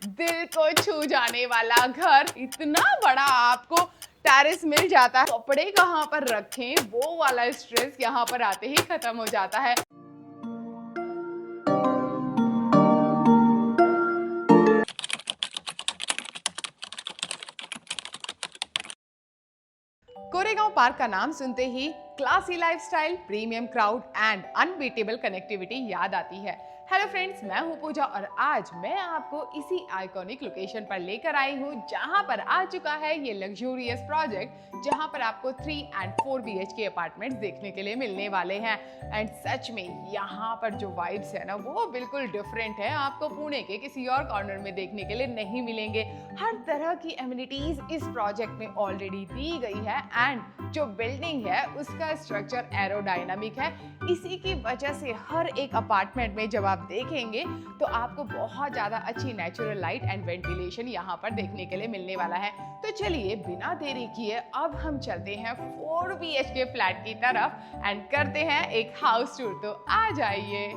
दिल को छू जाने वाला घर, इतना बड़ा आपको टेरेस मिल जाता है। कपड़े कहाँ पर रखें वो वाला स्ट्रेस यहाँ पर आते ही खत्म हो जाता है। कोरेगांव पार्क का नाम सुनते ही classy lifestyle, premium crowd and unbeatable connectivity याद आती है। हेलो फ्रेंड्स, मैं हूं पूजा और आज मैं आपको इसी आइकॉनिक लोकेशन पर लेकर आई हूं जहां पर आ चुका है ये लग्जूरियस प्रोजेक्ट, जहां पर आपको 3 and 4 BHK अपार्टमेंट्स देखने के लिए मिलने वाले हैं। एंड सच में यहाँ पर जो वाइब्स है ना वो बिल्कुल डिफरेंट है, आपको पुणे के किसी और कॉर्नर में देखने के लिए नहीं मिलेंगे। हर तरह की एमिनिटीज इस प्रोजेक्ट में ऑलरेडी दी गई है एंड जो बिल्डिंग है उसका स्ट्रक्चर एरोडायनामिक है। इसी की वजह से हर एक अपार्टमेंट में जब आप देखेंगे तो आपको बहुत ज्यादा अच्छी नेचुरल लाइट एंड वेंटिलेशन यहाँ पर देखने के लिए मिलने वाला है। तो चलिए बिना देरी किए अब हम चलते हैं 4 BHK फ्लैट की तरफ एंड करते हैं एक हाउस टूर। तो आ जाइए।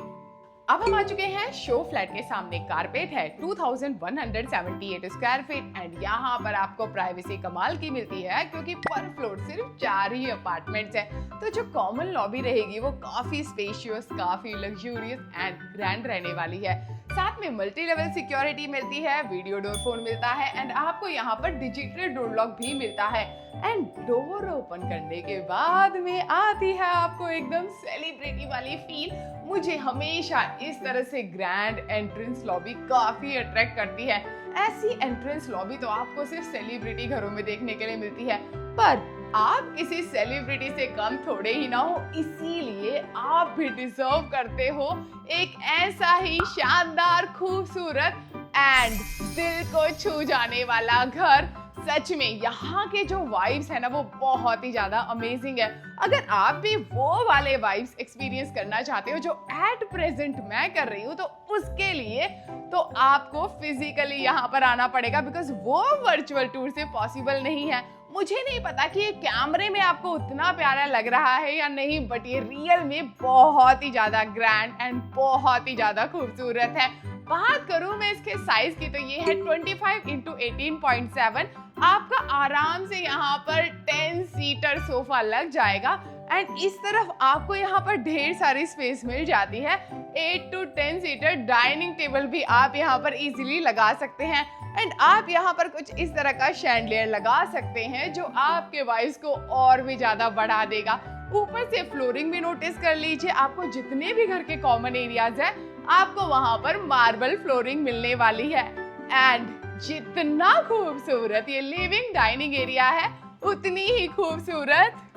अब हम आ चुके हैं शो फ्लैट के सामने। कारपेट है 2178 स्क्वायर फीट एंड यहाँ पर आपको प्राइवेसी कमाल की मिलती है क्योंकि पर फ्लोर सिर्फ 4 ही अपार्टमेंट्स हैं। तो जो कॉमन लॉबी रहेगी वो काफी स्पेशियस, काफी लग्जूरियस एंड ग्रैंड रहने वाली है। साथ में मल्टी लेवल सिक्योरिटी मिलती है, वीडियो डोर फोन मिलता है एंड आपको यहाँ पर डिजिटल डोर लॉक भी मिलता है। एंड डोर ओपन करने के बाद में आती है आपको एकदम सेलिब्रिटी वाली फील। मुझे हमेशा इस तरह से ग्रैंड एंट्रेंस लॉबी काफी अट्रैक्ट करती है। ऐसी एंट्रेंस लॉबी तो आपको सिर्फ सेलिब्रिटी घरों में देखने के लिए मिलती है, पर आप किसी सेलिब्रिटी से कम थोड़े ही ना हो, इसीलिए आप भी डिजर्व करते हो एक ऐसा ही शानदार, खूबसूरत एंड दिल को छू जाने वाला घर। सच में यहाँ के जो वाइब्स है ना वो बहुत ही ज्यादा अमेजिंग है। अगर आप भी वो वाले वाइब्स एक्सपीरियंस करना चाहते हो जो एट प्रेजेंट मैं कर रही हूँ, तो उसके लिए तो आपको फिजिकली यहाँ पर आना पड़ेगा, बिकॉज वो वर्चुअल टूर से पॉसिबल नहीं है। मुझे नहीं पता कि ये कैमरे में आपको उतना प्यारा लग रहा है या नहीं, बट ये रियल में बहुत ही ज्यादा ग्रैंड एंड बहुत ही ज्यादा खूबसूरत है। बात करूं मैं इसके साइज की तो ये है 25 into 18.7। आपका आराम से यहाँ पर 10 सीटर सोफा लग जाएगा एंड इस तरफ आपको यहाँ पर ढेर सारी स्पेस मिल जाती है। 8 to 10 सीटर डाइनिंग टेबल भी आप यहाँ पर इजीली लगा सकते हैं एंड आप यहाँ पर कुछ इस तरह का शैंडलियर लगा सकते हैं जो आपके वाइब्स को और भी ज्यादा बढ़ा देगा। ऊपर से फ्लोरिंग भी नोटिस कर लीजिए, आपको जितने भी घर के कॉमन एरियाज है आपको वहां पर मार्बल फ्लोरिंग मिलने वाली है। एंड जितना खूबसूरत ये लिविंग डाइनिंग एरिया है उतनी ही खूबसूरत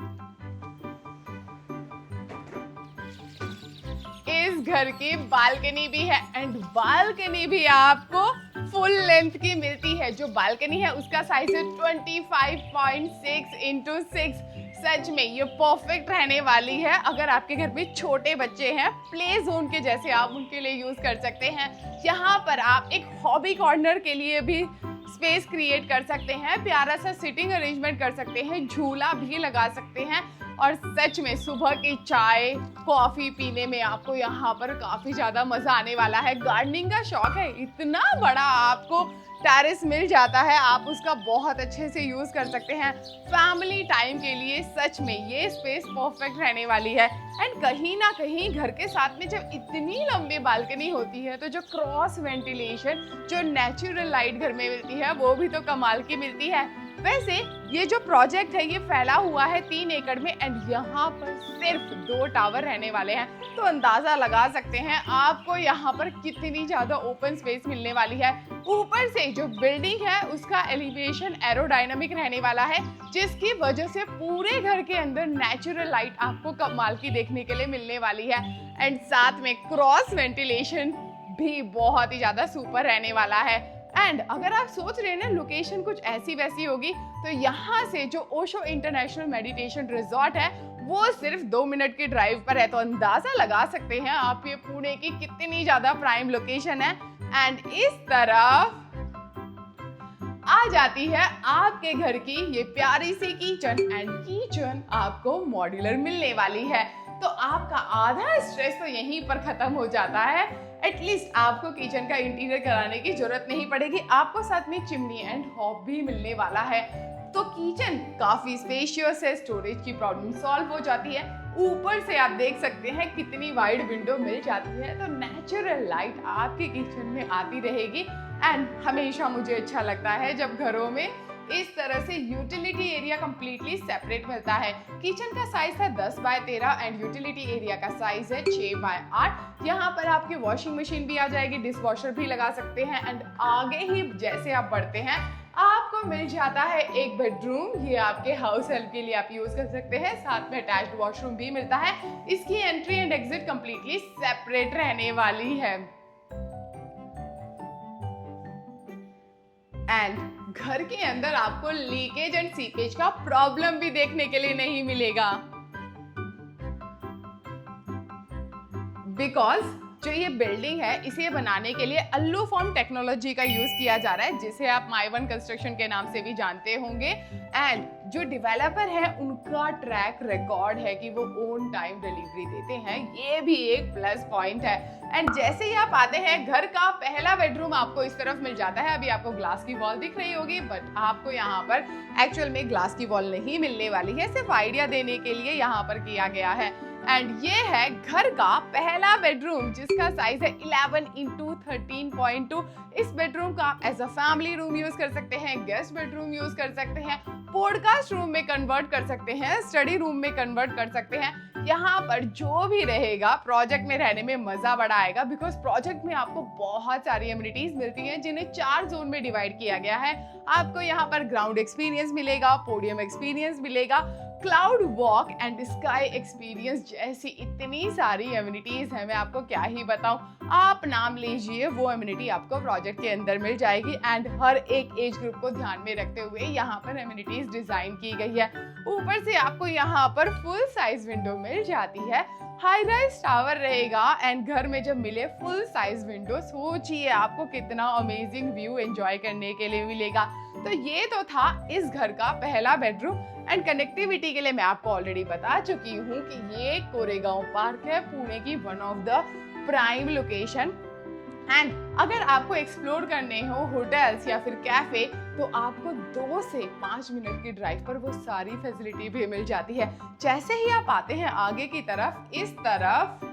इस घर की बालकनी भी है एंड बालकनी भी आपको फुल लेंथ की मिलती है। जो बालकनी है उसका साइज है 25.6 into 6। सच में ये परफेक्ट रहने वाली है। अगर आपके घर में छोटे बच्चे हैं, प्ले जोन के जैसे आप उनके लिए यूज कर सकते हैं। यहाँ पर आप एक हॉबी कॉर्नर के लिए भी स्पेस क्रिएट कर सकते हैं, प्यारा सा सिटिंग अरेंजमेंट कर सकते हैं, झूला भी लगा सकते हैं। और सच में सुबह की चाय कॉफी पीने में आपको यहाँ पर काफी ज्यादा मजा आने वाला है। गार्डनिंग का शौक है, इतना बड़ा आपको टेरेस मिल जाता है, आप उसका बहुत अच्छे से यूज कर सकते हैं। फैमिली टाइम के लिए सच में ये स्पेस परफेक्ट रहने वाली है। एंड कहीं ना कहीं घर के साथ में जब इतनी लंबी बालकनी होती है तो जो क्रॉस वेंटिलेशन, जो नेचुरल लाइट घर में मिलती है वो भी तो कमाल की मिलती है। वैसे ये जो प्रोजेक्ट है ये फैला हुआ है 3 एकड़ में एंड यहाँ पर सिर्फ 2 टावर रहने वाले हैं, तो अंदाजा लगा सकते हैं आपको यहाँ पर कितनी ज्यादा ओपन स्पेस मिलने वाली है। ऊपर से जो बिल्डिंग है उसका एलिवेशन एरोडायनामिक रहने वाला है, जिसकी वजह से पूरे घर के अंदर नेचुरल लाइट आपको कमाल की देखने के लिए मिलने वाली है। एंड साथ में क्रॉस वेंटिलेशन भी बहुत ही ज्यादा सुपर रहने वाला है। एंड अगर आप सोच रहे हैं ना लोकेशन कुछ ऐसी वैसी होगी, तो यहाँ से जो ओशो इंटरनेशनल मेडिटेशन रिजॉर्ट है वो सिर्फ 2 मिनट की ड्राइव पर है, तो अंदाजा लगा सकते हैं आप ये पुणे की कितनी ज्यादा प्राइम लोकेशन है। एंड इस तरफ आ जाती है आपके घर की ये प्यारी सी किचन एंड किचन आपको मॉड्यूलर मिलने वाली है, तो आपका आधा स्ट्रेस तो यहीं पर खत्म हो जाता है। एटलीस्ट आपको किचन का इंटीरियर कराने की जरूरत नहीं पड़ेगी, आपको साथ में चिमनी एंड हॉब भी मिलने वाला है। तो किचन काफी स्पेशियस है, स्टोरेज की प्रॉब्लम सॉल्व हो जाती है। ऊपर से आप देख सकते हैं कितनी वाइड विंडो मिल जाती है, तो नेचुरल लाइट आपके किचन में आती रहेगी। एंड हमेशा मुझे अच्छा लगता है जब घरों में इस तरह से यूटिलिटी एरिया कंप्लीटली सेपरेट मिलता है। किचन का साइज है 10 बाय 13 एंड यूटिलिटी एरिया का साइज है 6 बाय 8। यहाँ पर आपकी वॉशिंग मशीन भी आ जाएगी, डिश वॉशर भी लगा सकते हैं। एंड आगे ही जैसे आप बढ़ते हैं आपको मिल जाता है एक बेडरूम, ये आपके हाउस हेल्प के लिए आप यूज कर सकते हैं। साथ में अटैच्ड वॉशरूम भी मिलता है। इसकी entry and exit completely separate रहने वाली है। एंड घर के अंदर आपको लीकेज एंड सीपेज का प्रॉब्लम भी देखने के लिए नहीं मिलेगा, बिकॉज जो ये बिल्डिंग है इसे बनाने के लिए अल्लूफॉर्म टेक्नोलॉजी का यूज किया जा रहा है, जिसे आप माइवन कंस्ट्रक्शन के नाम से भी जानते होंगे। एंड जो डेवलपर है उनका ट्रैक रिकॉर्ड है कि वो ऑन टाइम डिलीवरी देते हैं, ये भी एक प्लस पॉइंट है। एंड जैसे ही आप आते हैं घर का पहला बेडरूम आपको इस तरफ मिल जाता है। अभी आपको ग्लास की वॉल दिख रही होगी, बट आपको यहाँ पर एक्चुअल में ग्लास की वॉल नहीं मिलने वाली है, सिर्फ आइडिया देने के लिए यहाँ पर किया गया है। एंड ये है घर का पहला बेडरूम जिसका साइज है 11 इंटू 13.2। इस बेडरूम का आप as a family room use कर सकते हैं, गेस्ट बेडरूम यूज कर सकते हैं, पॉडकास्ट रूम में कन्वर्ट कर सकते हैं, स्टडी रूम में कन्वर्ट कर सकते हैं। यहाँ पर जो भी रहेगा प्रोजेक्ट में रहने में मजा बड़ा आएगा, बिकॉज प्रोजेक्ट में आपको बहुत सारी एमिनिटीज मिलती हैं जिन्हें 4 जोन में डिवाइड किया गया है। आपको यहाँ पर ग्राउंड एक्सपीरियंस मिलेगा, पोडियम एक्सपीरियंस मिलेगा, cloud walk and sky experience जैसी इतनी सारी एमिनिटीज है, मैं आपको क्या ही बताऊं। आप नाम लीजिए, वो एमिनिटी आपको प्रोजेक्ट के अंदर मिल जाएगी। एंड हर एक एज ग्रुप को ध्यान में रखते हुए यहाँ पर एमिनिटीज डिजाइन की गई है। ऊपर से आपको यहाँ पर फुल साइज विंडो मिल जाती है, हाई राइज टावर रहेगा। एंड घर में जब मिले फुल साइज विंडो, सोचिए आपको कितना अमेजिंग व्यू एंजॉय करने के लिए मिलेगा। तो ये तो था इस घर का पहला बेडरूम। एंड कनेक्टिविटी के लिए मैं आपको ऑलरेडी बता चुकी हूँ कि ये कोरेगांव पार्क है, पुणे की one of the prime location. And अगर आपको एक्सप्लोर करने हो होटल्स या फिर कैफे, तो आपको 2 से 5 मिनट की ड्राइव पर वो सारी फैसिलिटी भी मिल जाती है। जैसे ही आप आते हैं आगे की तरफ, इस तरफ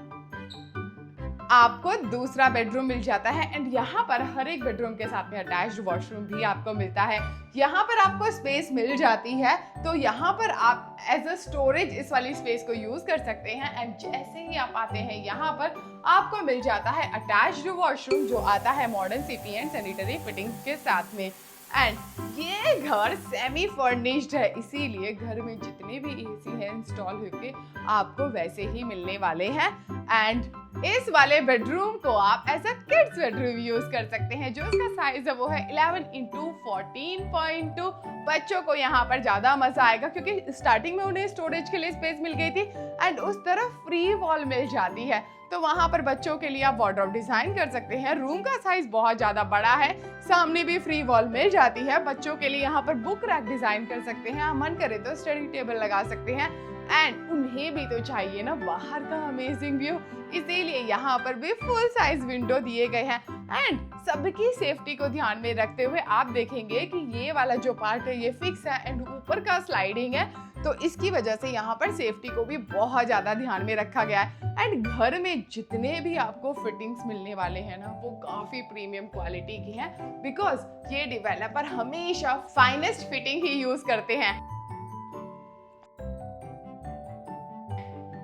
आपको दूसरा बेडरूम मिल जाता है। एंड यहाँ पर हर एक बेडरूम के साथ में अटैच्ड वॉशरूम भी आपको मिलता है। यहाँ पर आपको स्पेस मिल जाती है, तो यहाँ पर आप एज अ स्टोरेज इस वाली स्पेस को यूज कर सकते हैं। एंड जैसे ही आप आते हैं यहाँ पर आपको मिल जाता है अटैच्ड वॉशरूम, जो आता है modern CP and sanitary fittings के साथ में। एंड ये घर सेमी फर्निश्ड है, इसीलिए घर में जितने भी एसी हैं इंस्टॉल होके आपको वैसे ही मिलने वाले हैं। एंड इस वाले बेडरूम को आप as a kids bedroom use कर सकते हैं, जो इसका साइज है वो है 11 इंटू 14.2। बच्चों को यहाँ पर ज्यादा मजा आएगा क्योंकि स्टार्टिंग में उन्हें स्टोरेज के लिए स्पेस मिल गई थी। एंड उस तरफ फ्री वॉल मिल जाती है, तो वहां पर बच्चों के लिए आप वार्डरोब डिजाइन कर सकते हैं। रूम का साइज बहुत ज्यादा बड़ा है, सामने भी फ्री वॉल मिल जाती है। बच्चों के लिए यहाँ पर बुक रैक डिजाइन कर सकते हैं, आप मन करे तो स्टडी टेबल लगा सकते हैं। एंड उन्हें भी तो चाहिए ना बाहर का अमेजिंग व्यू, इसीलिए यहाँ पर भी फुल साइज विंडो दिए गए हैं। एंड सबकी सेफ्टी को ध्यान में रखते हुए आप देखेंगे कि ये वाला जो पार्ट है ये फिक्स है एंड ऊपर का स्लाइडिंग है, तो इसकी वजह से यहाँ पर सेफ्टी को भी बहुत ज्यादा ध्यान में रखा गया है। एंड घर में जितने भी आपको फिटिंग्स मिलने वाले हैं ना, वो काफी प्रीमियम क्वालिटी की हैं, बिकॉज ये डेवलपर हमेशा फाइनेस्ट फिटिंग ही यूज करते हैं।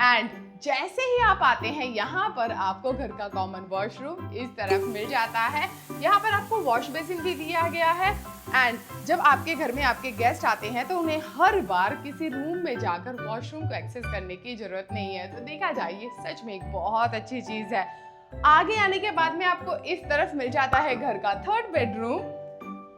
एंड जैसे ही आप आते हैं यहाँ पर आपको घर का कॉमन वॉशरूम इस तरफ मिल जाता है। यहाँ पर आपको वॉश बेसिन भी दिया गया है। एंड जब आपके घर में आपके गेस्ट आते हैं तो उन्हें हर बार किसी रूम में जाकर वॉशरूम को एक्सेस करने की जरूरत नहीं है। तो देखा जाए ये सच में एक बहुत अच्छी चीज है। आगे आने के बाद में आपको इस तरफ मिल जाता है घर का थर्ड बेडरूम।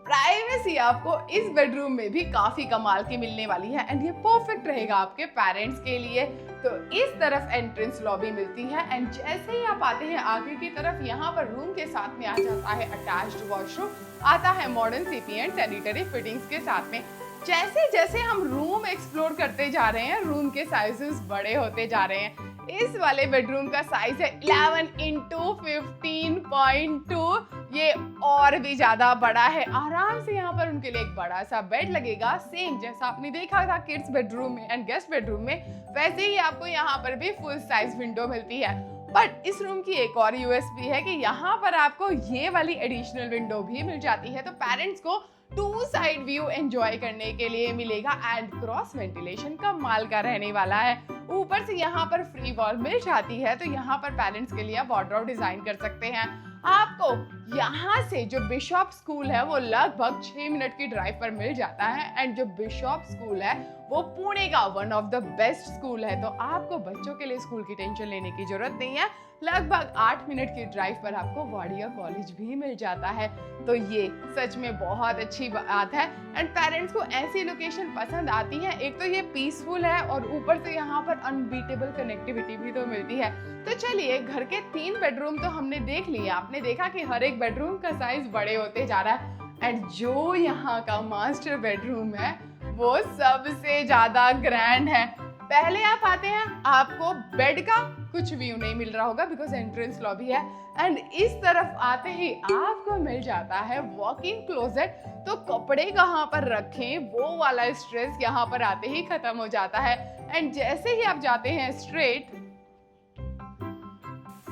प्राइवेसी आपको इस बेडरूम में भी काफी कमाल की मिलने वाली है एंड ये परफेक्ट रहेगा आपके पेरेंट्स के लिए। तो इस तरफ एंट्रेंस लॉबी मिलती है। एंड जैसे ही आप आते हैं आगे की तरफ, यहाँ पर रूम के साथ में आ जाता है अटैच्ड वॉशरूम, आता है modern CP and sanitary fittings के साथ में। जैसे जैसे हम रूम एक्सप्लोर करते जा रहे हैं, रूम के साइजेस बड़े होते जा रहे हैं। इस वाले बेडरूम का साइज है 11 इंटू 15.2। ये और भी ज्यादा बड़ा है। आराम से यहाँ पर उनके लिए एक बड़ा सा बेड लगेगा, सेम जैसा आपने देखा था किड्स बेडरूम में एंड गेस्ट बेडरूम में, वैसे ही आपको यहाँ पर भी फुल साइज विंडो मिलती है। बट इस रूम की एक और यूएसपी है कि यहाँ पर आपको ये वाली एडिशनल विंडो भी मिल जाती है, तो पेरेंट्स को 2 साइड व्यू एंजॉय करने के लिए मिलेगा एंड क्रॉस वेंटिलेशन कमाल का रहने वाला है। ऊपर से यहाँ पर फ्री वॉल मिल जाती है, तो यहाँ पर पेरेंट्स के लिए वार्डरोब डिजाइन कर सकते हैं। आपको यहाँ से जो बिशॉप स्कूल है वो लगभग 6 मिनट की ड्राइव पर मिल जाता है एंड जो बिशॉप स्कूल है वो पुणे का one of the best school है, तो आपको बच्चों के लिए स्कूल की टेंशन लेने की जरूरत नहीं है। लगभग 8 मिनट की ड्राइव पर आपको वाडिया कॉलेज भी मिल जाता है, तो ये सच में बहुत अच्छी बात है एंड पेरेंट्स को ऐसी लोकेशन पसंद आती है। एक तो ये पीसफुल है और ऊपर से यहाँ पर अनबीटेबल कनेक्टिविटी भी तो मिलती है। तो चलिए, घर के 3 बेडरूम तो हमने देख लिया। आपने देखा कि हर एक बेडरूम का साइज बड़े होते जा रहा है एंड जो यहाँ का मास्टर बेडरूम है वो सबसे ज्यादा ग्रैंड है। पहले आप आते हैं, आपको बेड का कुछ व्यू नहीं मिल रहा होगा बिकॉज एंट्रेंस लॉबी है एंड इस तरफ आते ही आपको मिल जाता है वॉक इन क्लोजेट। तो कपड़े कहाँ पर रखें वो वाला स्ट्रेस यहाँ पर आते ही खत्म हो जाता है एंड जैसे ही आप जाते हैं स्ट्रेट,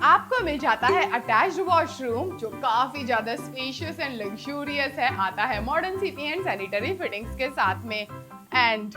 आपको मिल जाता है अटैच्ड वॉशरूम जो काफी ज्यादा स्पेशियस एंड लग्जूरियस है। आता है modern CP and sanitary fittings के साथ में एंड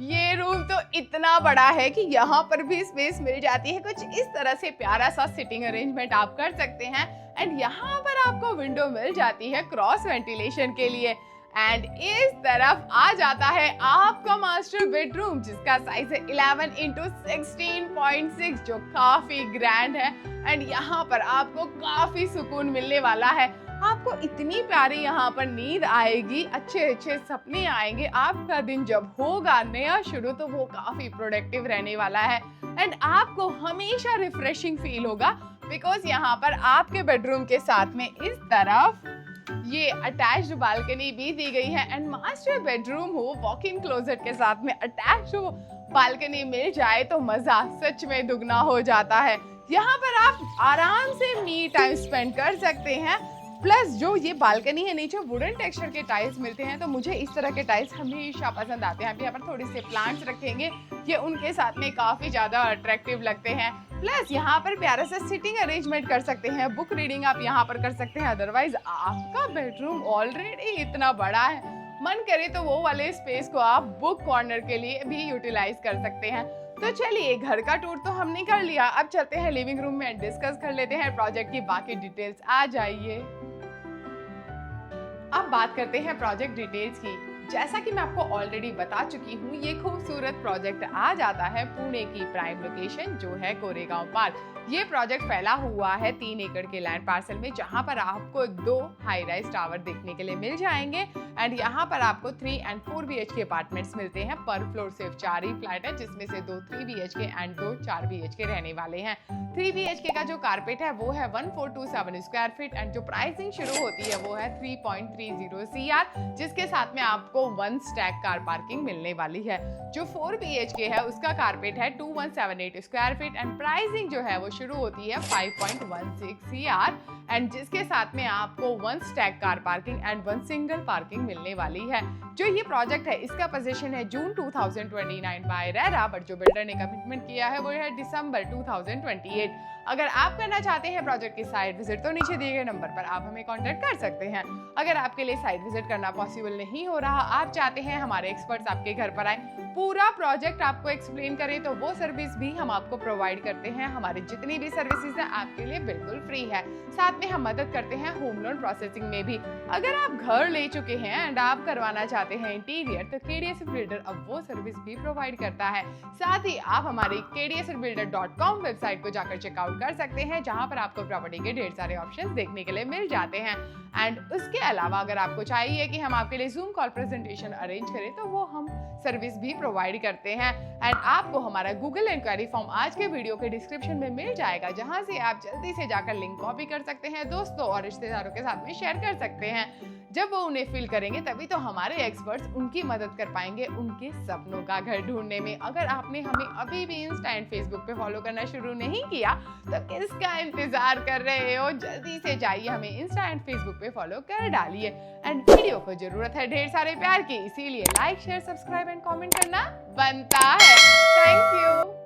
ये रूम तो इतना बड़ा है कि यहाँ पर भी स्पेस मिल जाती है। कुछ इस तरह से प्यारा सा सिटिंग अरेंजमेंट आप कर सकते हैं एंड यहाँ पर आपको विंडो मिल जाती है क्रॉस वेंटिलेशन के लिए एंड इस तरफ आ जाता है आपका मास्टर बेडरूम जिसका साइज है 11 इंटू 16.6 जो काफी ग्रैंड है एंड यहाँ पर आपको काफी सुकून मिलने वाला है। आपको इतनी प्यारी यहाँ पर नींद आएगी, अच्छे अच्छे सपने आएंगे। आपका दिन जब होगा नया शुरू तो वो काफी प्रोडक्टिव रहने वाला है एंड आपको हमेशा रिफ्रेशिंग फील होगा बिकॉज यहाँ पर आपके बेडरूम के साथ में इस तरफ ये अटैच्ड बालकनी भी दी गई है एंड मास्टर बेडरूम हो वॉक इन क्लोजेट के साथ में अटैच्ड बालकनी मिल जाए तो मजा सच में दुगना हो जाता है। यहाँ पर आप आराम से मी टाइम स्पेंड कर सकते हैं। प्लस जो ये बालकनी है नीचे वुडन टेक्सचर के टाइल्स मिलते हैं, तो मुझे इस तरह के टाइल्स हमेशा पसंद आते हैं। अभी यहाँ पर थोड़े से प्लांट्स रखेंगे, ये उनके साथ में काफी ज्यादा अट्रैक्टिव लगते हैं। प्लस यहाँ पर प्यारा सा सिटिंग अरेंजमेंट कर सकते हैं, बुक रीडिंग आप यहाँ पर कर सकते हैं। अदरवाइज आपका बेडरूम ऑलरेडी इतना बड़ा है, मन करे तो वो वाले स्पेस को आप बुक कॉर्नर के लिए भी यूटिलाइज कर सकते हैं। तो चलिए, घर का टूर तो हमने कर लिया, अब चलते हैं लिविंग रूम में डिस्कस कर लेते हैं प्रोजेक्ट की बाकी डिटेल्स। आ जाइए, अब बात करते हैं प्रोजेक्ट डिटेल्स की। जैसा कि मैं आपको ऑलरेडी बता चुकी हूँ, ये खूबसूरत प्रोजेक्ट आ जाता है पुणे की प्राइम लोकेशन जो है कोरेगांव पार्क। ये प्रोजेक्ट फैला हुआ है 3 एकड़ के लैंड पार्सल में, जहां पर आपको 2 हाई राइज टावर देखने के लिए मिल जाएंगे एंड यहाँ पर आपको 3 और 4 BHK अपार्टमेंट्स मिलते हैं। पर फ्लोर सिर्फ 4 ही फ्लैट है, जिसमें से 2 3 BHK एंड 2 4 BHK रहने वाले हैं। 3 BHK का जो कारपेट है वो है 1427 स्क्वायर फीट एंड जो प्राइसिंग शुरू होती है वो है 3.30 CR, जिसके साथ में आपको 1 स्टैक कार पार्किंग मिलने वाली है। जो 4 BHK है उसका कारपेट है 2178 स्क्वायर फीट एंड प्राइसिंग जो है वो शुरू होती है 5.16 CR एंड जिसके साथ में आपको 1 stack car parking and 1 single parking मिलने वाली है। जो ये प्रोजेक्ट है इसका पोजीशन है जून 2029 बाय रेरा, बट जो बिल्डर ने कमिटमेंट किया है वो है दिसंबर 2028। अगर आप करना चाहते हैं प्रोजेक्ट की साइट विजिट तो नीचे दिए गए नंबर पर आप हमें कांटेक्ट कर सकते हैं। अगर आपके लिए साइट विजिट करना पॉसिबल नहीं हो रहा, आप चाहते हैं हमारे एक्सपर्ट्स आपके घर पर आए, पूरा प्रोजेक्ट आपको एक्सप्लेन करें, तो वो सर्विस भी हम आपको प्रोवाइड करते हैं। हमारी जितनी भी सर्विसेज है आपके लिए बिल्कुल फ्री है। साथ में हम मदद करते हैं होम लोन प्रोसेसिंग में भी। अगर आप घर ले चुके हैं एंड आप करवाना चाहते हैं इंटीरियर, तो KDSF बिल्डर अब वो सर्विस भी प्रोवाइड करता है। साथ ही आप हमारी kdsfbuilder.com वेबसाइट को जाकर चेकआउट कर सकते हैं, जहां पर आपको प्रॉपर्टी के ढेर सारे ऑप्शंस देखने के लिए मिल जाते हैं। एंड उसके अलावा अगर आपको चाहिए कि हम आपके लिए जूम कॉल प्रेजेंटेशन अरेंज करें, तो वो हम सर्विस भी प्रोवाइड करते हैं। एंड आपको हमारा गूगल इंक्वायरी फॉर्म आज के वीडियो के डिस्क्रिप्शन में मिल जाएगा, जहां से आप जल्दी से जाकर लिंक कॉपी कर सकते हैं, दोस्तों और रिश्तेदारों के साथ में शेयर कर सकते हैं। जब वो उन्हें फिल करेंगे तभी तो हमारे एक्सपर्ट्स उनकी मदद कर पाएंगे उनके सपनों का घर ढूंढने में। अगर आपने हमें अभी भी इंस्टा एंड फेसबुक पे फॉलो करना शुरू नहीं किया तो किसका इंतजार कर रहे हो? जल्दी से जाइए, हमें इंस्टा एंड फेसबुक पे फॉलो कर डालिए। एंड वीडियो को जरूरत है ढेर सारे प्यार की, इसीलिए like share subscribe and comment करना बनता है। Thank you.